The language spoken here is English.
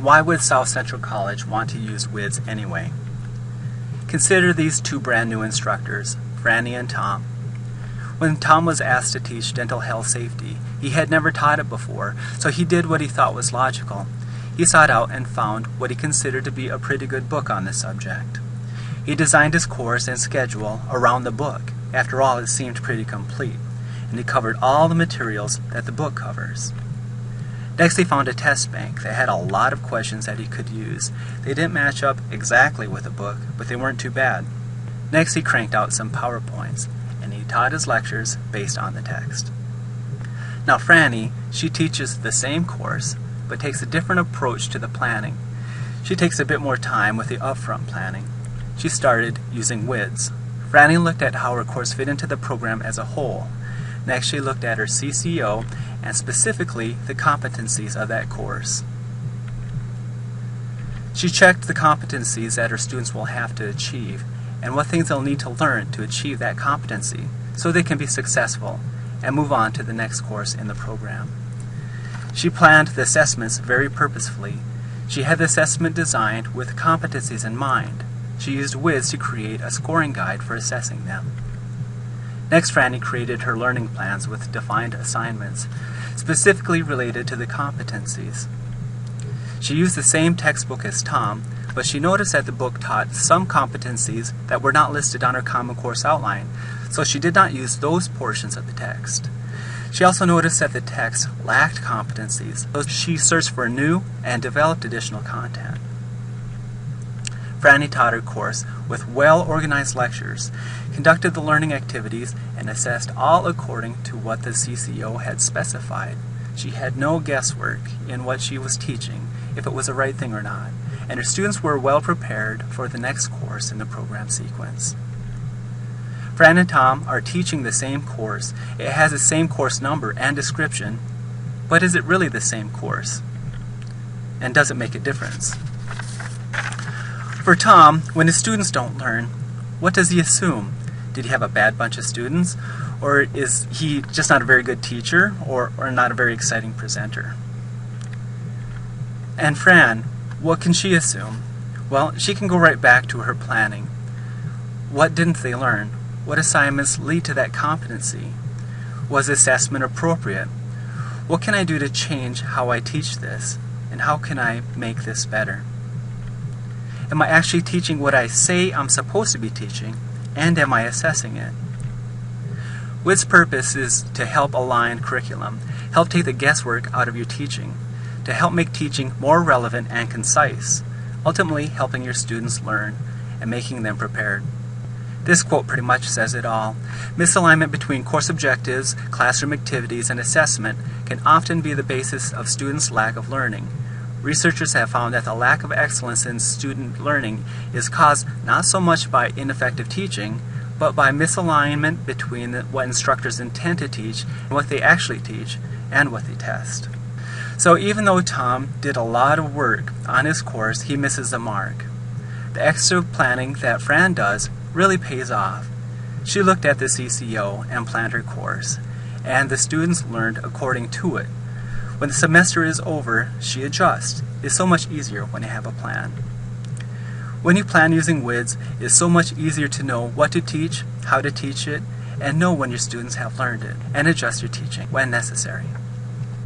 Why would South Central College want to use WIDS anyway? Consider these two brand new instructors, Franny and Tom. When Tom was asked to teach dental health safety, he had never taught it before, so he did what he thought was logical. He sought out and found what he considered to be a pretty good book on the subject. He designed his course and schedule around the book. After all, it seemed pretty complete, and he covered all the materials that the book covers. Next, he found a test bank that had a lot of questions that he could use. They didn't match up exactly with the book, but they weren't too bad. Next, he cranked out some PowerPoints, and he taught his lectures based on the text. Now, Franny, she teaches the same course, but takes a different approach to the planning. She takes a bit more time with the upfront planning. She started using WIDS. Franny looked at how her course fit into the program as a whole. Next, she looked at her CCO and specifically the competencies of that course. She checked the competencies that her students will have to achieve and what things they'll need to learn to achieve that competency so they can be successful and move on to the next course in the program. She planned the assessments very purposefully. She had the assessment designed with competencies in mind. She used WIDS to create a scoring guide for assessing them. Next, Franny created her learning plans with defined assignments, specifically related to the competencies. She used the same textbook as Tom, but she noticed that the book taught some competencies that were not listed on her Common Course outline, so she did not use those portions of the text. She also noticed that the text lacked competencies, so she searched for new and developed additional content. Franny taught her course with well-organized lectures, conducted the learning activities, and assessed all according to what the CCO had specified. She had no guesswork in what she was teaching, if it was the right thing or not, and her students were well prepared for the next course in the program sequence. Fran and Tom are teaching the same course. It has the same course number and description, but is it really the same course? And does it make a difference? For Tom, when his students don't learn, what does he assume? Did he have a bad bunch of students? Or is he just not a very good teacher or not a very exciting presenter? And Fran, what can she assume? Well, she can go right back to her planning. What didn't they learn? What assignments lead to that competency? Was assessment appropriate? What can I do to change how I teach this? And how can I make this better? Am I actually teaching what I say I'm supposed to be teaching? And am I assessing it? WIDS' purpose is to help align curriculum, help take the guesswork out of your teaching, to help make teaching more relevant and concise, ultimately helping your students learn and making them prepared. This quote pretty much says it all. Misalignment between course objectives, classroom activities, and assessment can often be the basis of students' lack of learning. Researchers have found that the lack of excellence in student learning is caused not so much by ineffective teaching, but by misalignment between what instructors intend to teach and what they actually teach and what they test. So even though Tom did a lot of work on his course, he misses the mark. The extra planning that Fran does really pays off. She looked at the CCO and planned her course, and the students learned according to it. When the semester is over, she adjusts. It's so much easier when you have a plan. When you plan using WIDS, it's so much easier to know what to teach, how to teach it, and know when your students have learned it, and adjust your teaching when necessary.